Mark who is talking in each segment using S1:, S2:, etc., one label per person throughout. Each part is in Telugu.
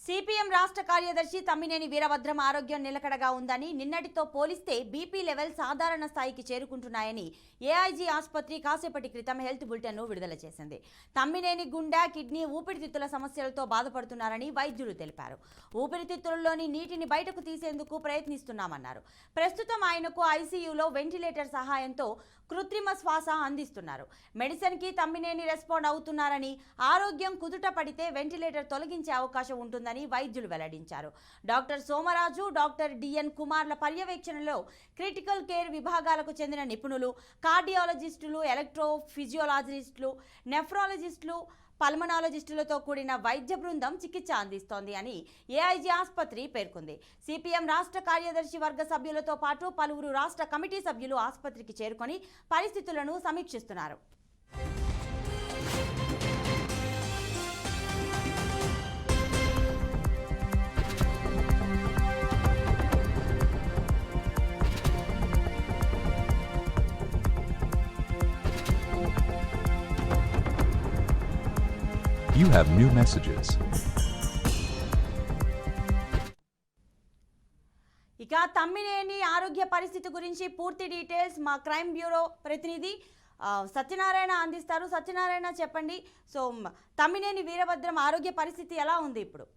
S1: సిపిఎం రాష్ట్ర కార్యదర్శి తమ్మినేని వీరభద్రం ఆరోగ్యం నిలకడగా ఉందని, నిన్నటితో పోలిస్తే బీపీ లెవెల్ సాధారణ స్థాయికి చేరుకుంటున్నాయని ఏఐజీ ఆసుపత్రి కాసేపటి క్రితం హెల్త్ బులెటిన్ను విడుదల చేసింది. తమ్మినేని గుండె, కిడ్నీ, ఊపిరితిత్తుల సమస్యలతో బాధపడుతున్నారని వైద్యులు తెలిపారు. ఊపిరితిత్తుల్లోని నీటిని బయటకు తీసేందుకు ప్రయత్నిస్తున్నామన్నారు. ప్రస్తుతం ఆయనకు ఐసీయూలో వెంటిలేటర్ సహాయంతో కృత్రిమ శ్వాస అందిస్తున్నారు. మెడిసిన్కి తమ్మినేని రెస్పాండ్ అవుతున్నారని, ఆరోగ్యం కుదుట పడితే వెంటిలేటర్ తొలగించే అవకాశం ఉంటుందని వైద్యులు వెల్లడించారు. డాక్టర్ సోమరాజు, డాక్టర్ డిఎన్ కుమార్ల పర్యవేక్షణలో క్రిటికల్ కేర్ విభాగాలకు చెందిన నిపుణులు, కార్డియాలజిస్టులు, ఎలక్ట్రో ఫిజియోలాజిస్టులు, నెఫ్రాలజిస్టులు, పల్మనాలజిస్టులతో కూడిన వైద్య బృందం చికిత్స అందిస్తోంది అని ఏఐజీ ఆసుపత్రి పేర్కొంది. సిపిఎం రాష్ట్ర కార్యదర్శి వర్గ సభ్యులతో పాటు పలువురు రాష్ట్ర కమిటీ సభ్యులు ఆసుపత్రికి చేరుకొని పరిస్థితులను సమీక్షిస్తున్నారు.
S2: You have new messages.
S1: ఇక తమ్మినేని ఆరోగ్య పరిస్థితి గురించి పూర్తి డీటెయిల్స్ మా క్రైమ్ బ్యూరో ప్రతినిధి సత్యనారాయణ అందిస్తారు. సత్యనారాయణ, చెప్పండి. సో తమ్మినేని వీరభద్రం ఆరోగ్య పరిస్థితి ఎలా ఉంది ఇప్పుడు?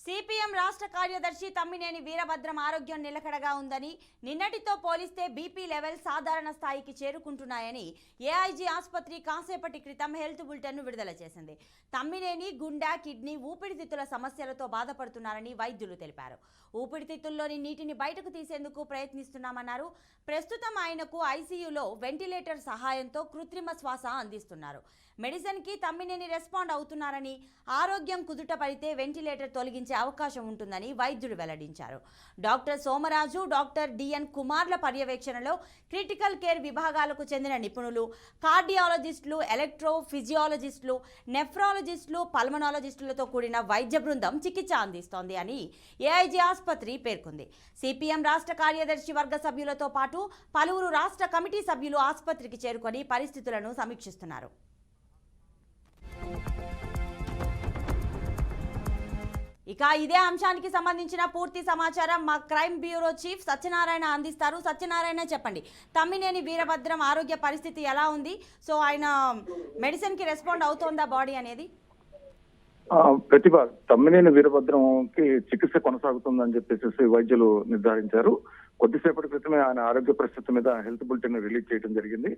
S1: సిపిఎం రాష్ట్ర కార్యదర్శి తమ్మినేని వీరభద్రం ఆరోగ్యం నిలకడగా ఉందని, నిన్నటితో పోలిస్తే బీపీ లెవెల్ సాధారణ స్థాయికి చేరుకుంటున్నాయని ఏఐజీ ఆసుపత్రి కాసేపటి క్రితం హెల్త్ బులెటిన్ను విడుదల చేసింది. తమ్మినేని గుండె, కిడ్నీ, ఊపిరితిత్తుల సమస్యలతో బాధపడుతున్నారని వైద్యులు తెలిపారు. ఊపిరితిత్తుల్లోని నీటిని బయటకు తీసేందుకు ప్రయత్నిస్తున్నామన్నారు. ప్రస్తుతం ఆయనకు ఐసీయూలో వెంటిలేటర్ సహాయంతో కృత్రిమ శ్వాస అందిస్తున్నారు. మెడిసిన్కి తమ్మినేని రెస్పాండ్ అవుతున్నారని, ఆరోగ్యం కుదుట పడితే వెంటిలేటర్ తొలగించే అవకాశం ఉంటుందని వైద్యులు వెల్లడించారు. డాక్టర్ సోమరాజు, డాక్టర్ డిఎన్ కుమార్ల పర్యవేక్షణలో క్రిటికల్ కేర్ విభాగాలకు చెందిన నిపుణులు, కార్డియాలజిస్టులు, ఎలక్ట్రో ఫిజియాలజిస్టులు, నెఫ్రాలజిస్టులు, పల్మనాలజిస్టులతో కూడిన వైద్య బృందం చికిత్స అందిస్తోంది అని ఏఐజీ ఆసుపత్రి పేర్కొంది. సిపిఎం రాష్ట్ర కార్యదర్శి వర్గ సభ్యులతో పాటు పలువురు రాష్ట్ర కమిటీ సభ్యులు ఆసుపత్రికి చేరుకొని పరిస్థితులను సమీక్షిస్తున్నారు. ఇక ఇదే అంశానికి సంబంధించిన పూర్తి సమాచారం మా క్రైమ్ బ్యూరో చీఫ్ సత్యనారాయణ అందిస్తారు. సత్యనారాయణ, చెప్పండి. తమ్మినేని వీరభద్రం ఆరోగ్య పరిస్థితి ఎలా ఉంది? సో ఆయన మెడిసిన్కి రెస్పాండ్ అవుతోందా బాడీ అనేది?
S3: ప్రతిభ, తమ్మినేని వీరభద్రంకి చికిత్స కొనసాగుతుందని చెప్పేసి వైద్యులు నిర్ధారించారు. కొద్దిసేపటి క్రితమే ఆయన ఆరోగ్య పరిస్థితి మీద హెల్త్ బులెటిన్ రిలీజ్ చేయడం జరిగింది.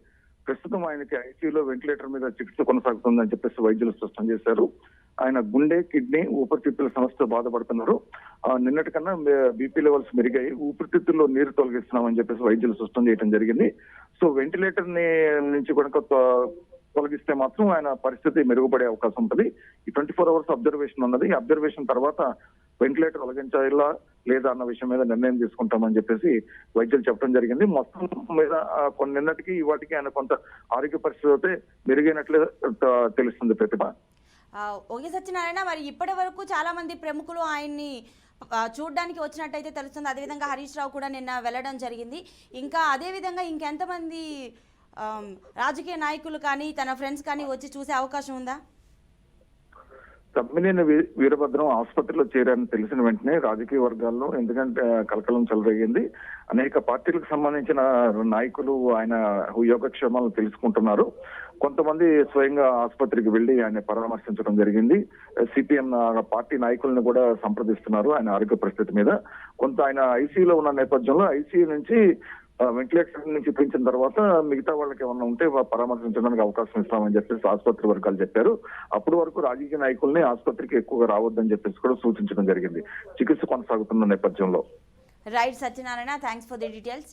S3: ప్రస్తుతం ఆయనకి ఐసీయూలో వెంటిలేటర్ మీద చికిత్స కొనసాగుతుందని చెప్పేసి వైద్యులు స్పష్టం చేశారు. ఆయన గుండె, కిడ్నీ, ఊపిరితిత్తుల సమస్యతో బాధపడుతున్నారు. నిన్నటి కన్నా బీపీ లెవెల్స్ మెరుగాయి. ఊపిరితిత్తుల్లో నీరు తొలగిస్తున్నామని చెప్పేసి వైద్యులు స్పష్టం చేయడం జరిగింది. సో వెంటిలేటర్ నుంచి కనుక తొలగిస్తే మాత్రం ఆయన పరిస్థితి మెరుగుపడే అవకాశం ఉంటుంది. ఈ 24 hours అబ్జర్వేషన్ ఉన్నది. ఈ అబ్జర్వేషన్ తర్వాత వెంటిలేటర్ తొలగించాలా లేదా అన్న విషయం మీద నిర్ణయం తీసుకుంటామని చెప్పేసి వైద్యులు చెప్పడం జరిగింది. మొత్తం మీద నిన్నటికి వాటికి ఆయన కొంత ఆరోగ్య పరిస్థితి అయితే మెరుగైనట్లు తెలుస్తుంది. ప్రతిభ,
S1: ఓకే సత్యనారాయణ, మరి ఇప్పటి వరకు చాలా మంది ప్రముఖులు ఆయన్ని చూడడానికి వచ్చినట్టయితే తెలుస్తుంది. అదేవిధంగా హరీష్ రావు కూడా నిన్న వెళ్ళడం జరిగింది. ఇంకా అదేవిధంగా ఇంకెంతమంది రాజకీయ నాయకులు కానీ తన ఫ్రెండ్స్ కానీ వచ్చి చూసే అవకాశం ఉందా?
S3: తమ్మినేని వీరభద్రం ఆసుపత్రిలో చేరారని తెలిసిన వెంటనే రాజకీయ వర్గాల్లో ఎందుకంటే కలకలం చెలరేగింది. అనేక పార్టీలకు సంబంధించిన నాయకులు ఆయన యోగక్షేమాలను తెలుసుకుంటున్నారు. కొంతమంది స్వయంగా ఆసుపత్రికి వెళ్లి ఆయన పరామర్శించడం జరిగింది. సిపిఎం పార్టీ నాయకులను కూడా సంప్రదిస్తున్నారు ఆయన ఆరోగ్య పరిస్థితి మీద. కొంత ఆయన ఐసీయూలో ఉన్న నేపథ్యంలో ఐసీయూ నుంచి వెంటిలేటర్ నుంచి పెంచిన తర్వాత మిగతా వాళ్ళకి ఏమన్నా ఉంటే పరామర్శించడానికి అవకాశం ఇస్తామని చెప్పేసి ఆసుపత్రి వర్గాలు చెప్పారు. అప్పటి వరకు రాజకీయ నాయకుల్ని ఆసుపత్రికి ఎక్కువగా రావద్దని చెప్పేసి కూడా సూచించడం జరిగింది చికిత్స కొనసాగుతున్న నేపథ్యంలో.
S1: Right Satyanarayana, thanks for the details.